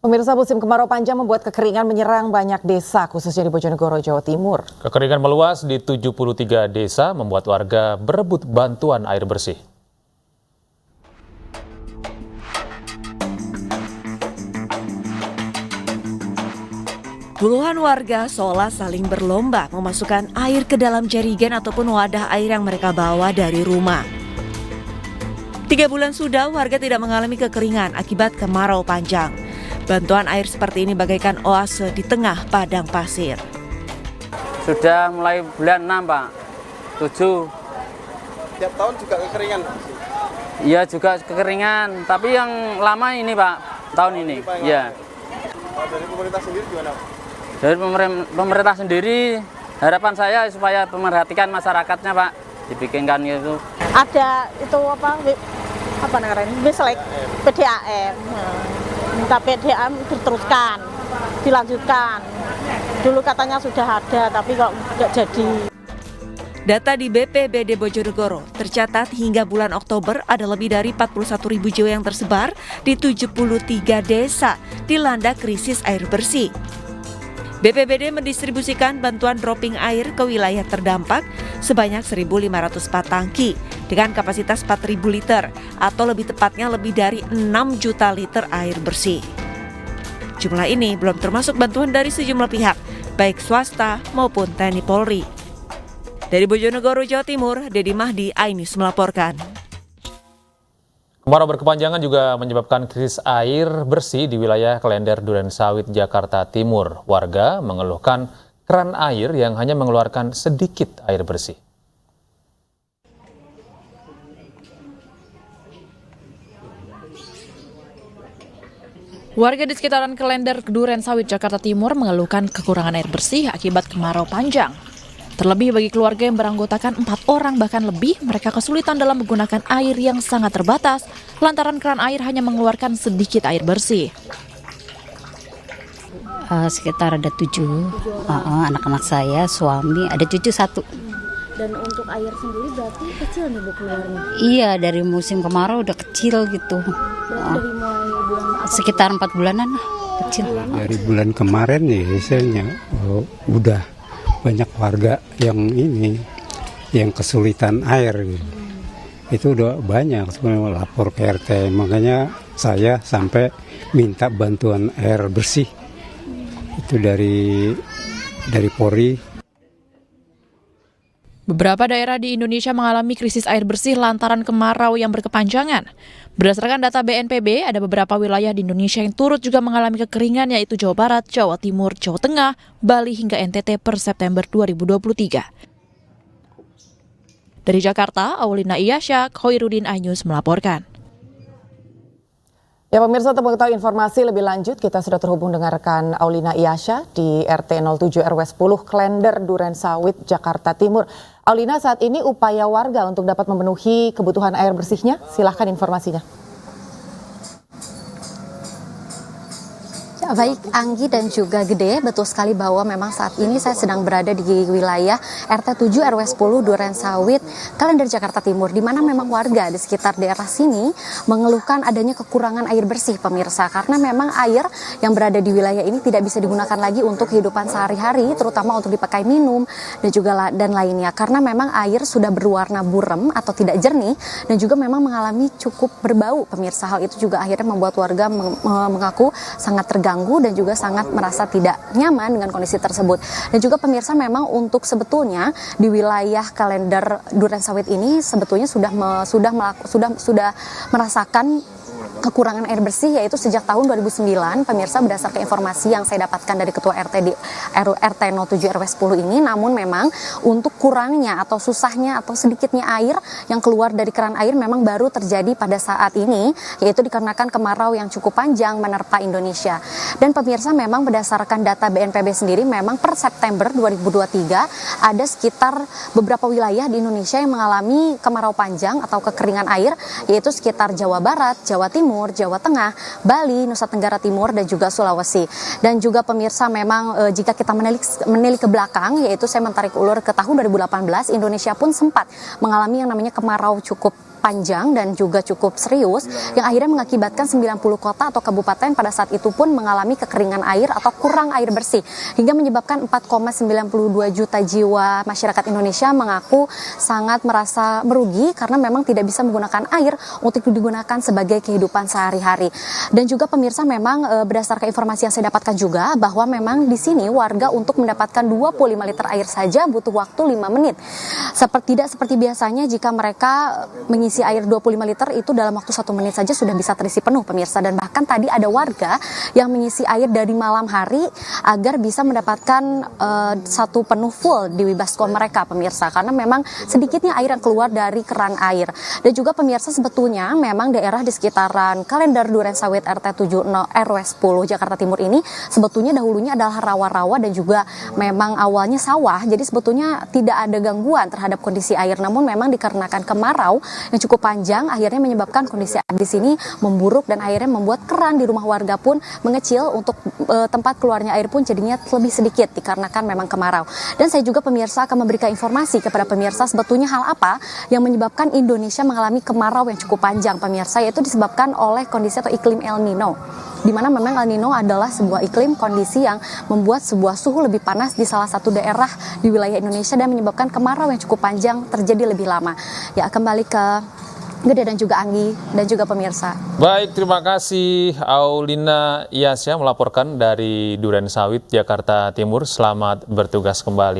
Pemirsa, musim kemarau panjang membuat kekeringan menyerang banyak desa, khususnya di Bojonegoro, Jawa Timur. Kekeringan meluas di 73 desa membuat warga berebut bantuan air bersih. Puluhan warga seolah saling berlomba memasukkan air ke dalam jerigen ataupun wadah air yang mereka bawa dari rumah. 3 bulan sudah warga tidak mengalami kekeringan akibat kemarau panjang. Bantuan air seperti ini bagaikan oase di tengah padang pasir. Sudah mulai bulan 6, Pak. 7. Tiap tahun juga kekeringan? Iya juga kekeringan, tapi yang lama ini, Pak, tahun ini. Iya. Dari pemerintah sendiri gimana? Dari pemerintah sendiri, harapan saya supaya memperhatikan masyarakatnya, Pak. Dibikinkan itu. Ada itu apa namanya? Misalnya PDAM. Minta PDAM diteruskan, dilanjutkan. Dulu katanya sudah ada, tapi kok nggak jadi. Data di BPBD Bojonegoro tercatat hingga bulan Oktober ada lebih dari 41.000 jiwa yang tersebar di 73 desa dilanda krisis air bersih. BPBD mendistribusikan bantuan dropping air ke wilayah terdampak sebanyak 1.504 tangki dengan kapasitas 4.000 liter atau lebih tepatnya lebih dari 6 juta liter air bersih. Jumlah ini belum termasuk bantuan dari sejumlah pihak, baik swasta maupun TNI Polri. Dari Bojonegoro, Jawa Timur, Dedi Mahdi, iNews melaporkan. Kemarau berkepanjangan juga menyebabkan krisis air bersih di wilayah Klender Durensawit, Jakarta Timur. Warga mengeluhkan keran air yang hanya mengeluarkan sedikit air bersih. Warga di sekitaran Klender Durensawit, Jakarta Timur mengeluhkan kekurangan air bersih akibat kemarau panjang. Terlebih bagi keluarga yang beranggotakan 4 orang bahkan lebih, mereka kesulitan dalam menggunakan air yang sangat terbatas lantaran keran air hanya mengeluarkan sedikit air bersih. Sekitar ada 7 anak-anak saya, suami, ada cucu 1. Dan untuk air sendiri berarti kecil nih Bu keluarnya? Iya, dari musim kemarau udah kecil gitu. Dari mulai bulan sekitar 4 bulanan lah, kecil. Dari bulan kemarin nih hasilnya udah banyak warga yang kesulitan air gitu. Itu udah banyak sebenarnya lapor ke RT, makanya saya sampai minta bantuan air bersih itu dari Polri. Beberapa daerah di Indonesia mengalami krisis air bersih lantaran kemarau yang berkepanjangan. Berdasarkan data BNPB, ada beberapa wilayah di Indonesia yang turut juga mengalami kekeringan, yaitu Jawa Barat, Jawa Timur, Jawa Tengah, Bali hingga NTT per September 2023. Dari Jakarta, Aulina Iyasya, Khairuddin, iNews melaporkan. Ya pemirsa, untuk mengetahui informasi lebih lanjut, kita sudah terhubung dengan rekan Aulina Iyasya di RT 07 RW 10 Klender Durensawit, Jakarta Timur. Aulina, saat ini upaya warga untuk dapat memenuhi kebutuhan air bersihnya, silahkan informasinya. Baik Anggi dan juga Gede, betul sekali bahwa memang saat ini saya sedang berada di wilayah RT 7 RW 10 Durensawit, Klender, Jakarta Timur, di mana memang warga di sekitar daerah sini mengeluhkan adanya kekurangan air bersih pemirsa, karena memang air yang berada di wilayah ini tidak bisa digunakan lagi untuk kehidupan sehari-hari, terutama untuk dipakai minum dan juga lainnya, karena memang air sudah berwarna burem atau tidak jernih dan juga memang mengalami cukup berbau pemirsa. Hal itu juga akhirnya membuat warga mengaku sangat terganggu dan juga sangat merasa tidak nyaman dengan kondisi tersebut. Dan juga pemirsa, memang untuk sebetulnya di wilayah Klender Durensawit ini sebetulnya sudah merasakan kekurangan air bersih, yaitu sejak tahun 2009 pemirsa, berdasarkan informasi yang saya dapatkan dari ketua RT di RT 07 RW 10 ini. Namun memang untuk kurangnya atau susahnya atau sedikitnya air yang keluar dari keran air memang baru terjadi pada saat ini, yaitu dikarenakan kemarau yang cukup panjang menerpa Indonesia. Dan pemirsa, memang berdasarkan data BNPB sendiri, memang per September 2023 ada sekitar beberapa wilayah di Indonesia yang mengalami kemarau panjang atau kekeringan air, yaitu sekitar Jawa Barat, Jawa Timur, Jawa Tengah, Bali, Nusa Tenggara Timur, dan juga Sulawesi. Dan juga pemirsa, memang jika kita menilik ke belakang, yaitu saya menarik ulur ke tahun 2018, Indonesia pun sempat mengalami yang namanya kemarau cukup panjang dan juga cukup serius yang akhirnya mengakibatkan 90 kota atau kabupaten pada saat itu pun mengalami kekeringan air atau kurang air bersih hingga menyebabkan 4,92 juta jiwa masyarakat Indonesia mengaku sangat merasa merugi karena memang tidak bisa menggunakan air untuk digunakan sebagai kehidupan sehari-hari. Dan juga pemirsa, memang berdasarkan informasi yang saya dapatkan juga bahwa memang di sini warga untuk mendapatkan 25 liter air saja butuh waktu 5 menit. Tidak seperti biasanya jika mereka mengisi air 25 liter itu dalam waktu 1 menit saja sudah bisa terisi penuh pemirsa. Dan bahkan tadi ada warga yang mengisi air dari malam hari agar bisa mendapatkan satu penuh full di baskom mereka pemirsa. Karena memang sedikitnya air yang keluar dari keran air. Dan juga pemirsa, sebetulnya memang daerah di sekitaran Kalender Durensawit RT 70 RW 10 Jakarta Timur ini sebetulnya dahulunya adalah rawa-rawa dan juga memang awalnya sawah. Jadi sebetulnya tidak ada gangguan terhadap kondisi air, namun memang dikarenakan kemarau yang cukup panjang akhirnya menyebabkan kondisi air di sini memburuk dan akhirnya membuat keran di rumah warga pun mengecil, untuk tempat keluarnya air pun jadinya lebih sedikit dikarenakan memang kemarau. Dan saya juga pemirsa akan memberikan informasi kepada pemirsa sebetulnya hal apa yang menyebabkan Indonesia mengalami kemarau yang cukup panjang pemirsa, yaitu disebabkan oleh kondisi atau iklim El Nino, di mana memang El Nino adalah sebuah iklim kondisi yang membuat sebuah suhu lebih panas di salah satu daerah di wilayah Indonesia dan menyebabkan kemarau yang cukup panjang terjadi lebih lama. Ya, kembali ke Gede dan juga Anggi dan juga pemirsa. Baik, terima kasih Aulina Iasya melaporkan dari Durensawit, Jakarta Timur. Selamat bertugas kembali.